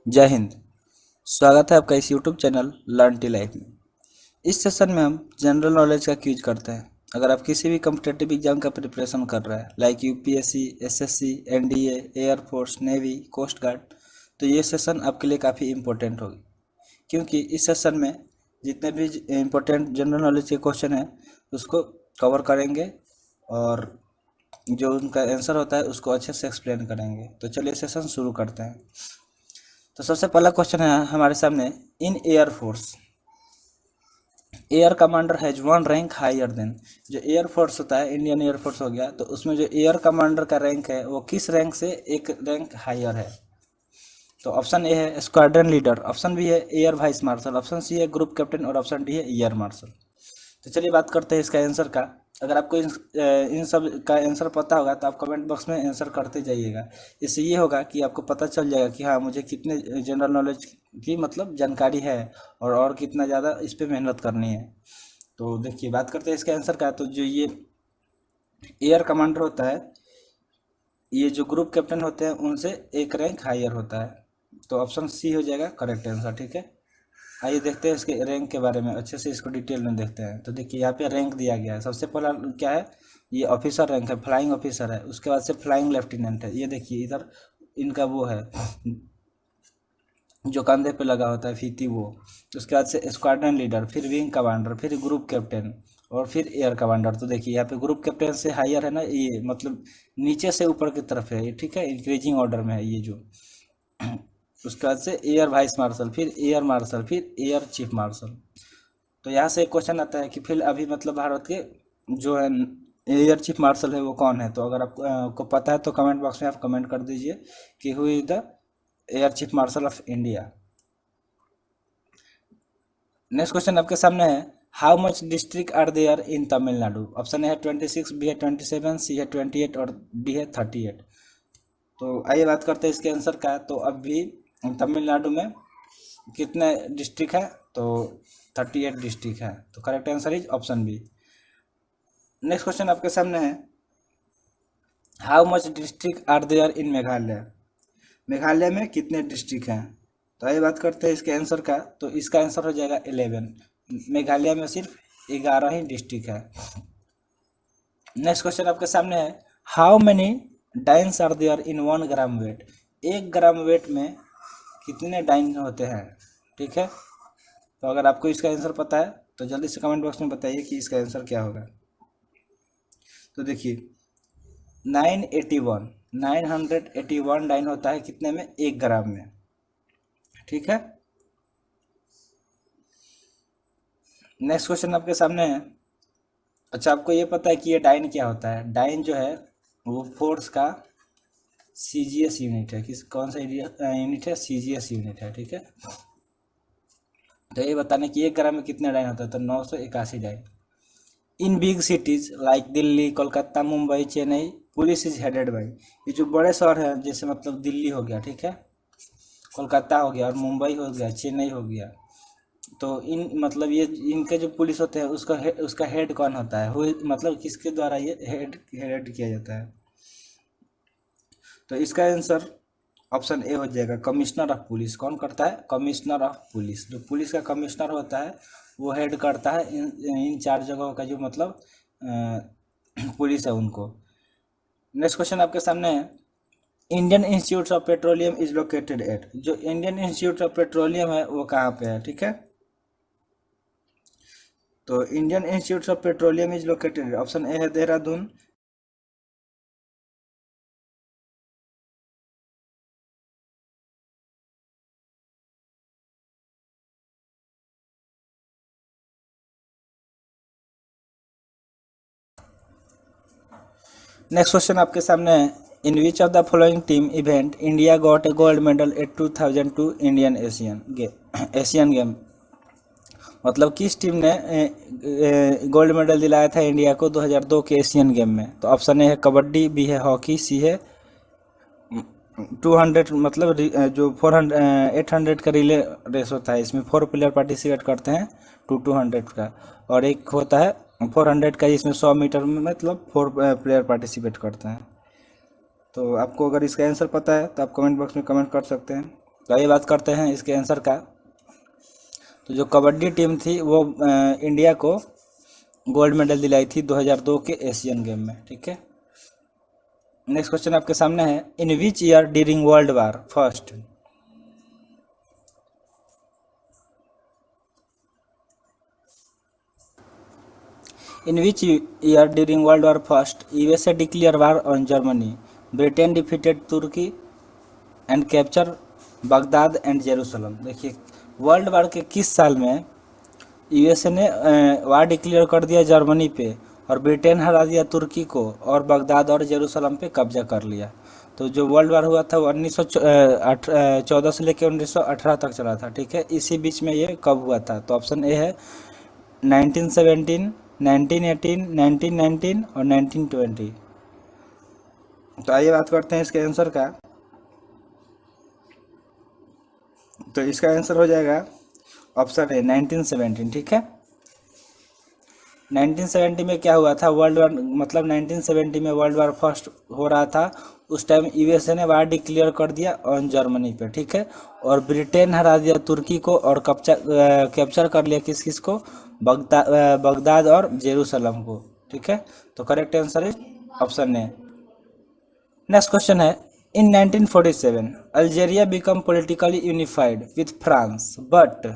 जय हिंद। स्वागत है आपका इस YouTube channel learn tea life में। इस सेशन में हम जनरल नॉलेज का क्विज करते हैं। अगर आप किसी भी कम्पिटेटिव एग्जाम का प्रिपरेशन कर रहे हैं like UPSC, SSC, NDA, air force, navy, coast guard, तो ये सेशन आपके लिए काफ़ी इम्पोर्टेंट होगी, क्योंकि इस सेशन में जितने भी इम्पोर्टेंट जनरल नॉलेज के क्वेश्चन हैं उसको कवर करेंगे और जो उनका आंसर होता है उसको अच्छे से एक्सप्लेन करेंगे। तो चलिए सेशन शुरू करते हैं। तो सबसे पहला क्वेश्चन है हमारे सामने, in air force air commander has one rank higher than. जो एयरफोर्स होता है, इंडियन एयरफोर्स हो गया, तो उसमें जो एयर कमांडर का रैंक है वो किस रैंक से एक रैंक हायर है? तो ऑप्शन ए है स्क्वाड्रन लीडर, ऑप्शन बी है air vice marshal, option C है ग्रुप कैप्टन और ऑप्शन डी है एयर मार्शल। तो चलिए बात करते हैं इसका आंसर का। अगर आपको इन सब का आंसर पता होगा तो आप कमेंट बॉक्स में आंसर करते जाइएगा। इससे ये होगा कि आपको पता चल जाएगा कि हाँ, मुझे कितने जनरल नॉलेज की मतलब जानकारी है और कितना ज़्यादा इस पर मेहनत करनी है। तो देखिए बात करते हैं इसके आंसर का। तो जो ये एयर कमांडर होता है, ये जो ग्रुप कैप्टन होते हैं उनसे एक रैंक हायर होता है। तो ऑप्शन सी हो जाएगा करेक्ट आंसर। ठीक है, आइए देखते हैं इसके रैंक के बारे में, अच्छे से इसको डिटेल में देखते हैं। तो देखिए यहाँ पे रैंक दिया गया है। सबसे पहला क्या है, ये ऑफिसर रैंक है, फ्लाइंग ऑफिसर है। उसके बाद से फ्लाइंग लेफ्टिनेंट है। ये देखिए इधर इनका वो है जो कंधे पे लगा होता है फीती, वो। उसके बाद से स्क्वाड्रन लीडर, फिर विंग कमांडर, फिर ग्रुप कैप्टन और फिर एयर कमांडर। तो देखिए यहाँ पे ग्रुप कैप्टन से हायर है ना, ये मतलब नीचे से ऊपर की तरफ है ये। ठीक है, इंक्रीजिंग ऑर्डर में है ये जो। उसके बाद से एयर वाइस मार्शल, फिर एयर मार्शल, फिर एयर चीफ मार्शल। तो यहाँ से एक क्वेश्चन आता है कि फिर अभी मतलब भारत के जो है एयर चीफ मार्शल है वो कौन है? तो अगर आपको पता है तो कमेंट बॉक्स में आप कमेंट कर दीजिए कि who is the air chief marshal of India. Next question आपके सामने है, how much district are there in Tamil Nadu? Option A है 26, बी है 27, सी है 28 और डी है 38। तो आइए बात करते हैं इसके आंसर का। तो अभी तमिलनाडु में कितने डिस्ट्रिक्ट है? तो 38 डिस्ट्रिक्ट है। तो correct answer is option B. Next question आपके सामने है, how much district are there in Meghalaya? Meghalaya में कितने डिस्ट्रिक्ट हैं? तो आइए बात करते हैं इसके आंसर का। तो इसका आंसर हो जाएगा 11। मेघालय में सिर्फ 11 ही डिस्ट्रिक्ट है। नेक्स्ट क्वेश्चन आपके सामने है, how many dynes are there in 1 gram weight? 1 gram weight में कितने डाइन होते हैं? ठीक है, तो अगर आपको इसका आंसर पता है तो जल्दी से कमेंट बॉक्स में बताइए कि इसका आंसर क्या होगा। तो देखिए 981 डाइन होता है कितने में? 1 ग्राम में। ठीक है, नेक्स्ट क्वेश्चन आपके सामने है, अच्छा आपको ये पता है कि ये डाइन क्या होता है? डाइन जो है वो फोर्स का सीजीएस यूनिट है। किस कौन सा यूनिट है? सीजीएस यूनिट है। ठीक है, तो ये बताने कि 1 ग्राम में कितने डाइन होता है, तो 981 dyne. In big cities like Delhi, Kolkata, Mumbai, Chennai, police is headed by. ये जो बड़े शहर हैं जैसे मतलब दिल्ली हो गया, ठीक है, कोलकाता हो गया और मुंबई हो गया, चेन्नई हो गया, तो इन मतलब ये इनके जो पुलिस होते हैं उसका हेड कौन होता है? मतलब किसके द्वारा ये हेड किया जाता है? तो इसका आंसर ऑप्शन ए हो जाएगा कमिश्नर ऑफ पुलिस। कौन करता है? Commissioner of police. जो पुलिस का कमिश्नर होता है वो हेड करता है इन 4 जगहों का जो मतलब पुलिस है उनको। नेक्स्ट क्वेश्चन आपके सामने है, Indian Institute of Petroleum is located at. जो इंडियन इंस्टीट्यूट ऑफ पेट्रोलियम है वो कहाँ पे है? ठीक है, तो Indian Institute of Petroleum is located, option A है देहरादून। नेक्स्ट क्वेश्चन आपके सामने है, in which of the following team event India got a gold medal at 2002 Indian Asian game? मतलब किस टीम ने गोल्ड मेडल दिलाया था इंडिया को 2002 के एशियन गेम में? तो ऑप्शन ए है कबड्डी, बी है हॉकी, सी है 200 मतलब जो 400 800 का रिले रेस होता है, इसमें 4 प्लेयर पार्टिसिपेट करते हैं 200 का, और एक होता है 400 का, इसमें 100 मीटर में मतलब 4 प्लेयर पार्टिसिपेट करते हैं। तो आपको अगर इसका आंसर पता है तो आप कमेंट बॉक्स में कमेंट कर सकते हैं। तो ये बात करते हैं इसके आंसर का। तो जो कबड्डी टीम थी वो इंडिया को गोल्ड मेडल दिलाई थी 2002 के एशियन गेम में, ठीक है। नेक्स्ट क्वेश्चन आपके सामने है, in which year during World War first, in which year during World War first USA declare war on Germany, Britain defeated Turkey and capture Baghdad and Jerusalem. देखिए World War के किस साल में USA ने वार declare कर दिया Germany पे, और ब्रिटेन हरा दिया तुर्की को, और बगदाद और जेरूसलम पे कब्जा कर लिया। तो जो वर्ल्ड वार हुआ था वो 1914 से लेकर 1918 तक चला था, ठीक है। इसी बीच में ये कब हुआ था? तो ऑप्शन ए है 1917, 1918, 1919 और 1920। तो आइए बात करते हैं इसके आंसर का। तो इसका आंसर हो जाएगा ऑप्शन ए 1917, ठीक है। 1970 में क्या हुआ था? वर्ल्ड वार, मतलब 1970 में वर्ल्ड वार फर्स्ट हो रहा था। उस टाइम यूएसए ने वार डिक्लेयर कर दिया ऑन जर्मनी पे, ठीक है। और ब्रिटेन हरा दिया तुर्की को, और कैप्चर कर लिया किस किस को? बगदाद और जेरूसलम को, ठीक है। तो correct answer is option A. Next question है, इन 1947 Algeria become politically unified with France but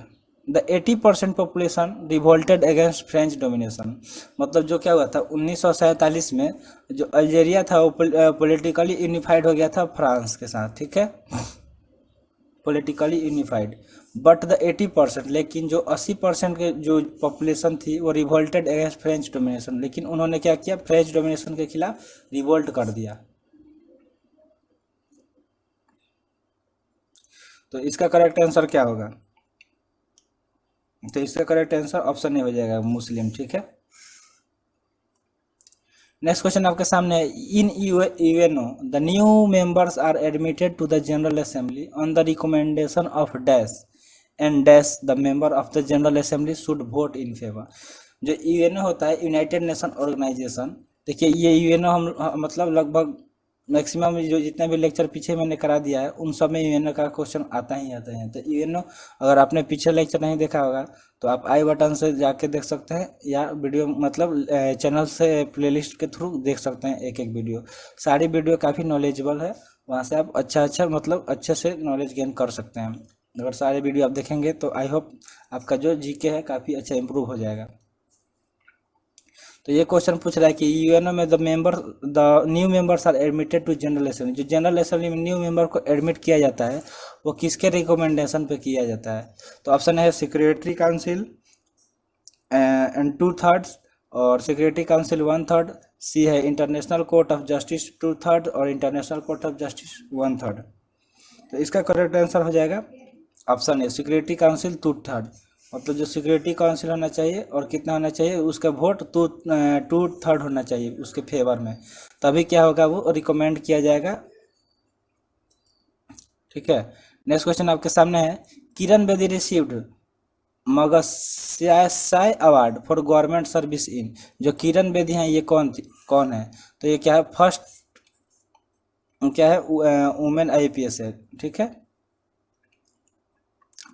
the 80% population revolted against French domination. मतलब जो क्या हुआ था 1947 में, जो अल्जेरिया था वो पॉलिटिकली यूनिफाइड हो गया था फ्रांस के साथ, ठीक है, पॉलिटिकली यूनिफाइड। बट द 80%, लेकिन जो 80% के जो पॉपुलेशन थी वो रिवोल्टेड अगेंस्ट फ्रेंच डोमिनेशन, लेकिन उन्होंने क्या किया? फ्रेंच डोमिनेशन के खिलाफ रिवोल्ट कर दिया। तो इसका करेक्ट आंसर क्या होगा? तो इसका करेक्ट आंसर ऑप्शन ए हो जाएगा, मुस्लिम, ठीक है। नेक्स्ट क्वेश्चन आपके सामने है, in UNO the new members are admitted to the General Assembly on the recommendation of dash and dash the member of the General Assembly should vote in favour. जो UNO होता है, United nation organisation, देखिए ये UNO हम मतलब लगभग maximum जो जितने भी लेक्चर पीछे मैंने करा दिया है उन सब में यूएनओ का क्वेश्चन आता ही आता है। तो यूएनओ, अगर आपने पीछे लेक्चर नहीं देखा होगा तो आप आई बटन से जाके देख सकते हैं, या वीडियो मतलब चैनल से प्लेलिस्ट के थ्रू देख सकते हैं एक एक वीडियो। सारी वीडियो काफ़ी नॉलेजेबल है, वहाँ से आप अच्छा मतलब अच्छे से नॉलेज गेन कर सकते हैं। अगर सारे वीडियो आप देखेंगे तो आई होप आपका जो जीके है काफ़ी अच्छा इंप्रूव हो जाएगा। तो ये क्वेश्चन पूछ रहा है कि यूएनओ में the new members are admitted to general assembly, जो जनरल असेंबली में न्यू मेंबर को एडमिट किया जाता है वो किसके रिकमेंडेशन पे किया जाता है? तो ऑप्शन है सेक्रेटरी काउंसिल एंड 2/3, और सेक्रेटरी काउंसिल 1/3, सी है इंटरनेशनल कोर्ट ऑफ जस्टिस 2/3, और इंटरनेशनल कोर्ट ऑफ जस्टिस 1/3। तो इसका करेक्ट आंसर हो जाएगा ऑप्शन है सेक्रेटरी काउंसिल 2/3। मतलब जो सिक्योरिटी काउंसिल होना चाहिए और कितना होना चाहिए उसका वोट 2/3 होना चाहिए उसके फेवर में, तभी क्या होगा वो रिकमेंड किया जाएगा, ठीक है। नेक्स्ट क्वेश्चन आपके सामने है, Kiran Bedi received Magsaysay award for government service in. जो किरण बेदी हैं ये कौन है? तो ये क्या है? फर्स्ट क्या है? वुमेन आईपीएस है, ठीक है,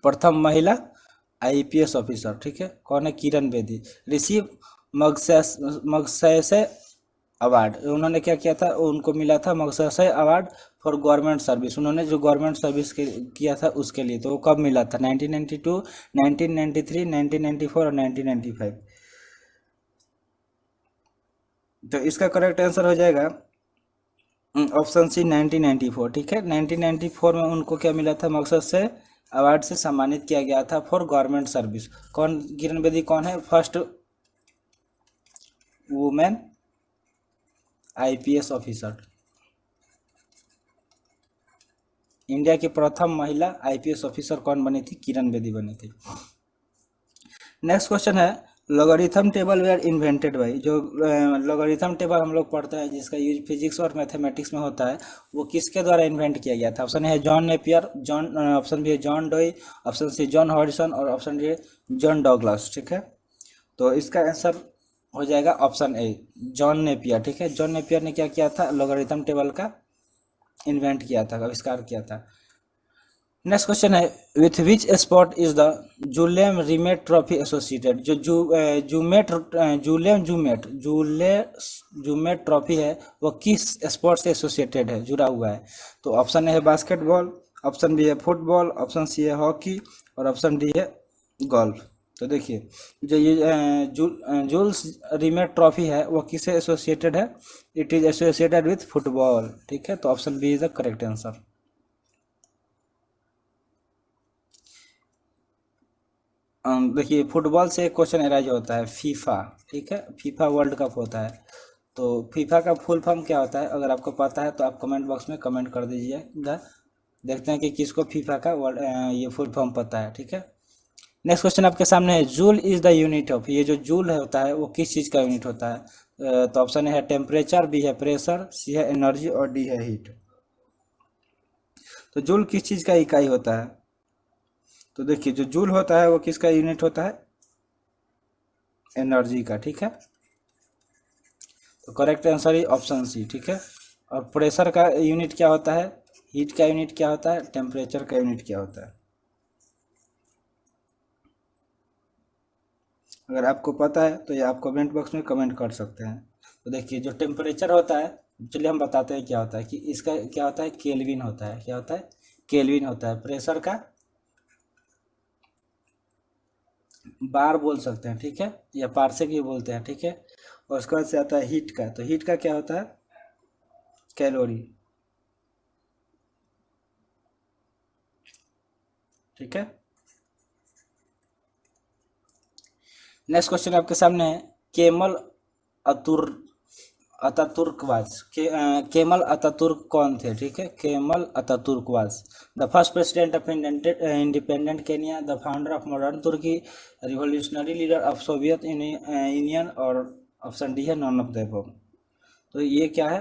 प्रथम महिला आईपीएस ऑफिसर, ठीक है। कौन है? किरण बेदी। रिसीव मगसैसे अवार्ड, उन्होंने क्या किया था? उनको मिला था मगसैसे अवार्ड फॉर गवर्नमेंट सर्विस। उन्होंने जो गवर्नमेंट सर्विस किया था उसके लिए। तो वो कब मिला था? 1992, 1993, 1994 और 1995। तो इसका करेक्ट आंसर हो जाएगा ऑप्शन सी 1994, ठीक है। 1994 में उनको क्या मिला था? मकसद से अवार्ड से सम्मानित किया गया था फॉर गवर्नमेंट सर्विस। कौन किरण बेदी कौन है? First women IPS officer, India की प्रथम महिला आईपीएस ऑफिसर कौन बनी थी? किरण बेदी बनी थी। नेक्स्ट क्वेश्चन है, logarithm table were invented by. जो लॉगरिथम टेबल हम लोग पढ़ते हैं जिसका यूज फिजिक्स और मैथमेटिक्स में होता है, वो किसके द्वारा इन्वेंट किया गया था? ऑप्शन है जॉन नेपियर, ऑप्शन बी है जॉन डोई, ऑप्शन सी जॉन हॉरिसन, और ऑप्शन डी जॉन डॉगलस, ठीक है। तो इसका आंसर हो जाएगा ऑप्शन ए जॉन नेपियर, ठीक है। जॉन नेपियर ने क्या किया था? लॉगरिथम टेबल का इन्वेंट किया था, आविष्कार किया था। नेक्स्ट क्वेश्चन है, with which sport is the Jules Rimet trophy associated. जो जूमेट ट्रॉफी है वो किस स्पोर्ट से एसोसिएटेड है, जुड़ा हुआ है। तो ऑप्शन ए है बास्केटबॉल, ऑप्शन बी है फुटबॉल, ऑप्शन सी है हॉकी और ऑप्शन डी है गोल्फ। तो देखिए जो ये जूल्स रीमेट ट्रॉफी है वो किससे एसोसिएटेड है, it is associated with football. ठीक है, तो option B is the correct answer. देखिए फुटबॉल से एक क्वेश्चन अराइज होता है, फीफा। ठीक है, फीफा वर्ल्ड कप होता है। तो फीफा का फुल फॉर्म क्या होता है, अगर आपको पता है तो आप कमेंट बॉक्स में कमेंट कर दीजिएगा। देखते हैं कि किसको फीफा का वर्ल्ड ये फुल फॉर्म पता है। ठीक है, नेक्स्ट क्वेश्चन आपके सामने है, joule is the unit of. ये जो जूल है होता है वो किस चीज़ का यूनिट होता है। तो ऑप्शन है टेम्परेचर, बी है प्रेशर, सी है एनर्जी और डी है हीट। तो जूल किस चीज़ का इकाई होता है। तो देखिए जो जूल होता है वो किसका यूनिट होता है, एनर्जी का। ठीक है, तो करेक्ट आंसर है ऑप्शन सी। ठीक है, और प्रेशर का यूनिट क्या होता है, हीट का यूनिट क्या होता है, टेम्परेचर का यूनिट क्या होता है। अगर आपको पता है तो ये आप कमेंट बॉक्स में कमेंट कर सकते हैं। तो देखिए जो टेम्परेचर होता है, चलिए हम बताते हैं क्या होता है, कि इसका क्या होता है, केल्विन होता है। क्या होता है, केल्विन होता है। प्रेशर का बार बोल सकते हैं। ठीक है, या पार्सेक भी बोलते हैं। ठीक है, और उसके बाद से आता है हीट का। तो हीट का क्या होता है, कैलोरी। ठीक है, नेक्स्ट क्वेश्चन आपके सामने है, केमल अतुर अतातुर्कवाज केमल अतातुर्क कौन थे। ठीक है, Kemal Ataturk was the first president of independent Kenya, the founder of modern Turkey, revolutionary leader of Soviet Union और ऑप्शन डी है नॉन ऑफ द अबव। तो ये क्या है,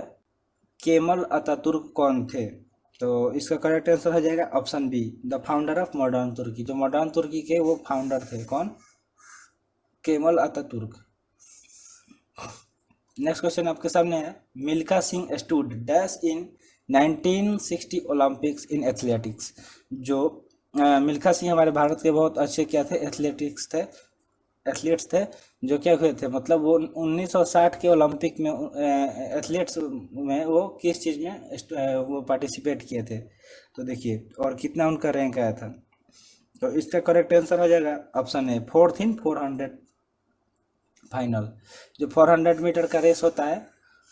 केमल अतातुर्क कौन थे। तो इसका करेक्ट आंसर हो जाएगा option B, the founder of modern Turkey. जो मॉडर्न तुर्की के वो फाउंडर थे, कौन, केमल अतातुर्क। नेक्स्ट क्वेश्चन आपके सामने है, Milkha Singh stood dash in 1960 Olympics in athletics. जो मिल्खा सिंह हमारे भारत के बहुत अच्छे क्या थे, एथलीट्स थे। जो क्या हुए थे, मतलब वो 1960 के ओलंपिक में एथलीट्स में वो किस चीज़ में वो पार्टिसिपेट किए थे। तो देखिए और कितना उनका रैंक आया था। तो इसका करेक्ट आंसर हो जाएगा option A, 4th in 400 final. जो 400 मीटर का रेस होता है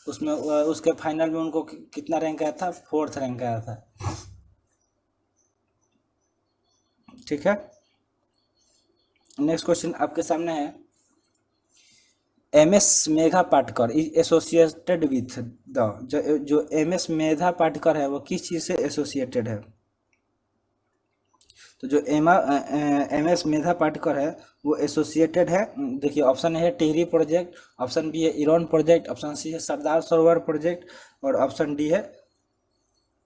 उसमें उसके फाइनल में उनको कितना रैंक आया था, 4th रैंक आया था। ठीक है, नेक्स्ट क्वेश्चन आपके सामने है, M S Medha Patkar is associated with the. जो एम एस मेधा पाटकर है वो किस चीज़ से एसोसिएटेड है। तो जो एम एस मेधा पाटकर है वो एसोसिएटेड है, देखिए ऑप्शन है टिहरी प्रोजेक्ट, ऑप्शन बी है इरॉन प्रोजेक्ट, ऑप्शन सी है सरदार सरोवर प्रोजेक्ट और ऑप्शन डी है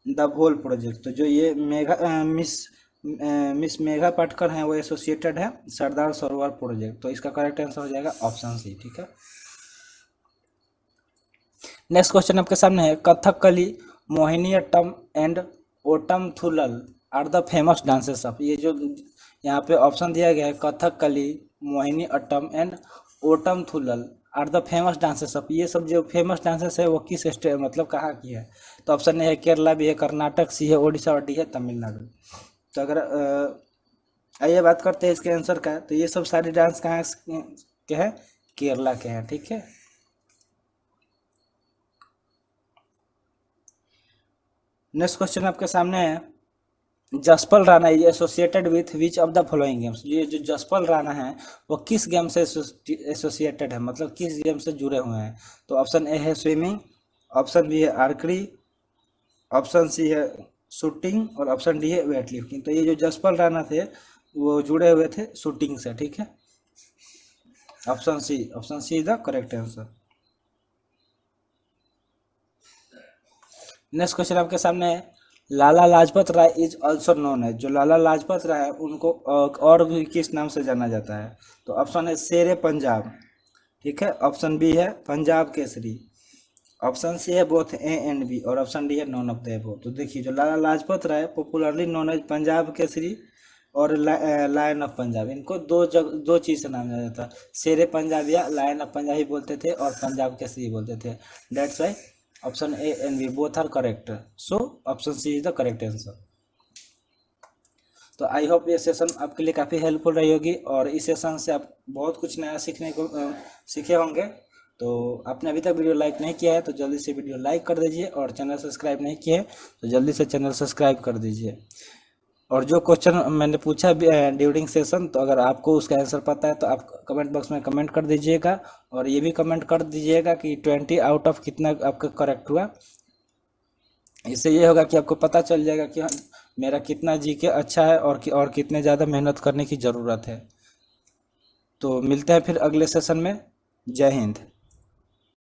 द भोल प्रोजेक्ट। तो जो ये मिस मेघा पाटकर हैं वो एसोसिएटेड है सरदार सरोवर प्रोजेक्ट। तो इसका करेक्ट आंसर हो जाएगा ऑप्शन सी। ठीक है, नेक्स्ट क्वेश्चन आपके सामने है, Kathakali, Mohiniyattam and Ottamthullal are the famous dances of. ये जो यहाँ पे ऑप्शन दिया गया है, Kathakali, Mohiniyattam and Ottamthullal are the famous dances of. ये सब जो फेमस डांसेस है वो किस स्टेट मतलब कहाँ की है। तो ऑप्शन ए है केरला, बी है कर्नाटक, सी है ओडिशा और डी है तमिलनाडु। तो अगर आइए बात करते हैं इसके आंसर का। तो ये सब सारे डांस कहाँ के हैं, केरला के हैं। ठीक है, नेक्स्ट क्वेश्चन आपके सामने है, Jaspal Rana is associated with which of the following games. ये जो जसपल राणा है वो किस गेम से एसोसिएटेड है, मतलब किस गेम से जुड़े हुए हैं। तो ऑप्शन ए है स्विमिंग, ऑप्शन बी है आर्करी, ऑप्शन सी है शूटिंग और ऑप्शन डी है वेट लिफ्टिंग। तो ये जो जसपल राणा थे वो जुड़े हुए थे शूटिंग से। ठीक है, option C is the correct answer. Next question आपके सामने है, Lala Lajpat Rai is also known है। जो लाला लाजपत राय है उनको और भी किस नाम से जाना जाता है। तो ऑप्शन है शेरे पंजाब, ठीक है, ऑप्शन बी है पंजाब केसरी, ऑप्शन सी है बोथ ए एंड बी, और ऑप्शन डी है नॉन ऑफ द अबव। तो देखिए जो Lala Lajpat Rai popularly known as Punjab Kesari और लायन ऑफ पंजाब, इनको दो चीज़ से नाम जाना जाता है, शेरे पंजाब या लायन ऑफ पंजाब ही बोलते थे और पंजाब केसरी बोलते थे। That's why option A and B both are correct, so option C is the correct answer. तो आई होप ये सेशन आपके लिए काफ़ी हेल्पफुल रही होगी, और इस सेशन से आप बहुत कुछ नया सीखने को सीखे होंगे। तो आपने अभी तक वीडियो लाइक नहीं किया है तो जल्दी से वीडियो लाइक कर दीजिए, और चैनल सब्सक्राइब नहीं किया है तो जल्दी से चैनल सब्सक्राइब कर दीजिए। और जो क्वेश्चन मैंने पूछा ड्यूरिंग सेशन, तो अगर आपको उसका आंसर पता है तो आप कमेंट बॉक्स में कमेंट कर दीजिएगा, और ये भी कमेंट कर दीजिएगा कि 20 आउट ऑफ कितना आपका करेक्ट हुआ। इससे ये होगा कि आपको पता चल जाएगा कि मेरा कितना जीके अच्छा है और कितने ज़्यादा मेहनत करने की ज़रूरत है। तो मिलते हैं फिर अगले सेशन में। जय हिंद।